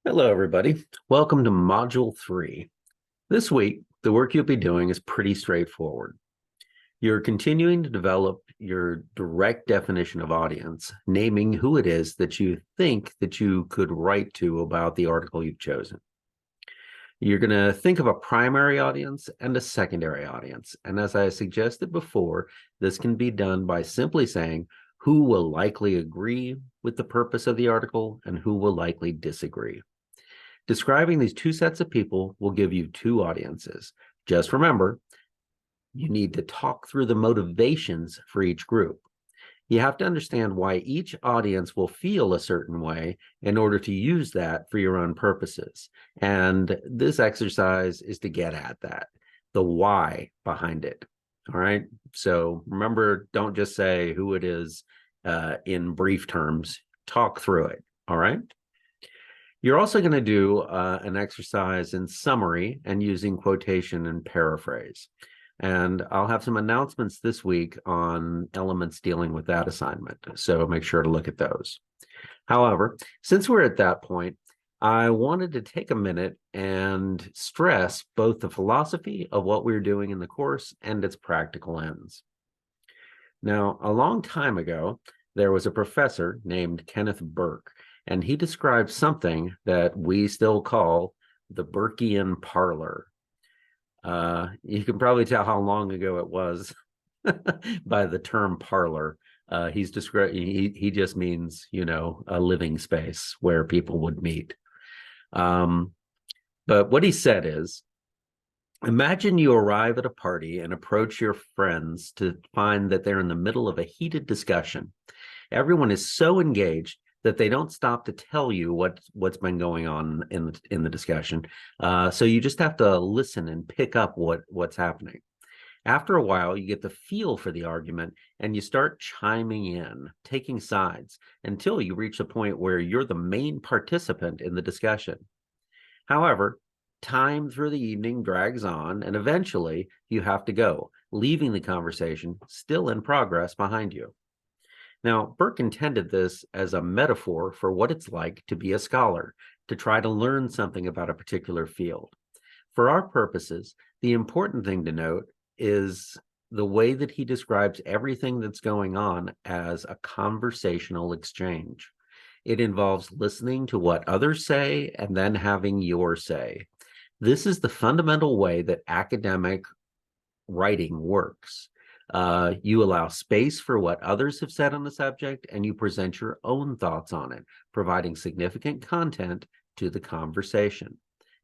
Hello, everybody. Welcome to Module 3. This week, the work you'll be doing is pretty straightforward. You're continuing to develop your direct definition of audience, naming who it is that you think that you could write to about the article you've chosen. You're going to think of a primary audience and a secondary audience. And as I suggested before, this can be done by simply saying who will likely agree with the purpose of the article and who will likely disagree. Describing these two sets of people will give you two audiences. Just remember, you need to talk through the motivations for each group. You have to understand why each audience will feel a certain way in order to use that for your own purposes. And this exercise is to get at that, the why behind it. All right. So remember, don't just say who it is in brief terms, talk through it. All right. You're also going to do an exercise in summary and using quotation and paraphrase. And I'll have some announcements this week on elements dealing with that assignment. So make sure to look at those. However, since we're at that point, I wanted to take a minute and stress both the philosophy of what we're doing in the course and its practical ends. Now, a long time ago, there was a professor named Kenneth Burke, and he described something that we still call the Burkean parlor. You can probably tell how long ago it was by the term parlor. He's described. He just means, a living space where people would meet. But what he said is, imagine you arrive at a party and approach your friends to find that they're in the middle of a heated discussion. Everyone is so engaged that they don't stop to tell you what's been going on in the discussion. So you just have to listen and pick up what's happening. After a while, you get the feel for the argument and you start chiming in, taking sides until you reach a point where you're the main participant in the discussion. However, time through the evening drags on and eventually you have to go, leaving the conversation still in progress behind you. Now, Burke intended this as a metaphor for what it's like to be a scholar, to try to learn something about a particular field. For our purposes, the important thing to note is the way that he describes everything that's going on as a conversational exchange. It involves listening to what others say and then having your say. This is the fundamental way that academic writing works. You allow space for what others have said on the subject, and you present your own thoughts on it, providing significant content to the conversation.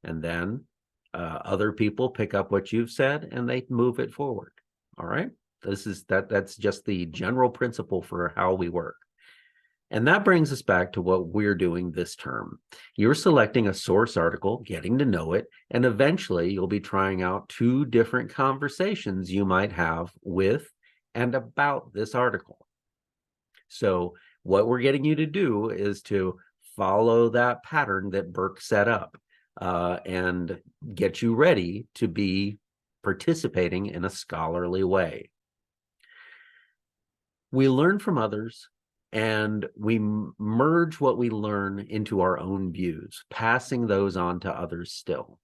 And then other people pick up what you've said and they move it forward. All right. That's just the general principle for how we work. And that brings us back to what we're doing this term. You're selecting a source article, getting to know it, and eventually you'll be trying out two different conversations you might have with and about this article. So what we're getting you to do is to follow that pattern that Burke set up and get you ready to be participating in a scholarly way. We learn from others, and we merge what we learn into our own views, passing those on to others still.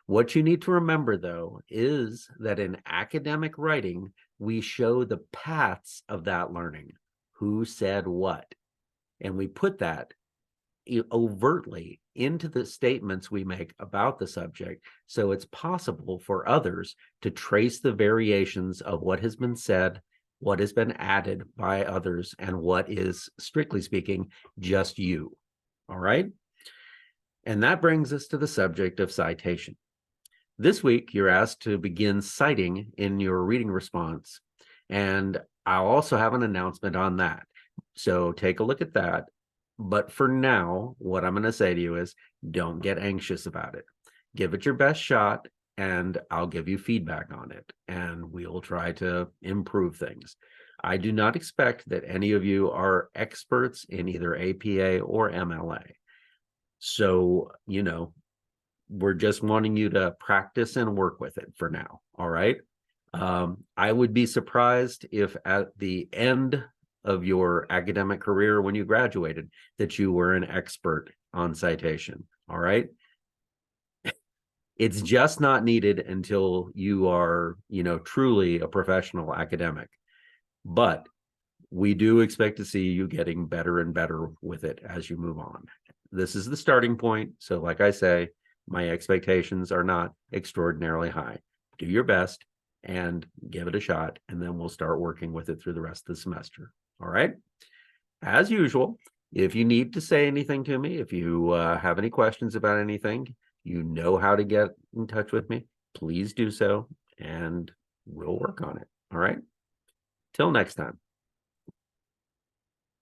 What you need to remember, though, is that in academic writing, we show the paths of that learning. Who said what? And we put that overtly into the statements we make about the subject, so it's possible for others to trace the variations of what has been said, what has been added by others, and what is, strictly speaking, just you. All right? And that brings us to the subject of citation. This week, you're asked to begin citing in your reading response, and I'll also have an announcement on that. So take a look at that. But for now, what I'm going to say to you is don't get anxious about it. Give it your best shot, and I'll give you feedback on it, and we'll try to improve things. I do not expect that any of you are experts in either APA or MLA. So, we're just wanting you to practice and work with it for now, all right? I would be surprised if at the end of your academic career when you graduated that you were an expert on citation, All right. It's just not needed until you are, truly a professional academic. But we do expect to see you getting better and better with it as you move on. This is the starting point. So, like I say, my expectations are not extraordinarily high. Do your best and give it a shot, and then we'll start working with it through the rest of the semester. All right. As usual, if you need to say anything to me, if you have any questions about anything, you know how to get in touch with me. Please do so, and we'll work on it. All right. Till next time.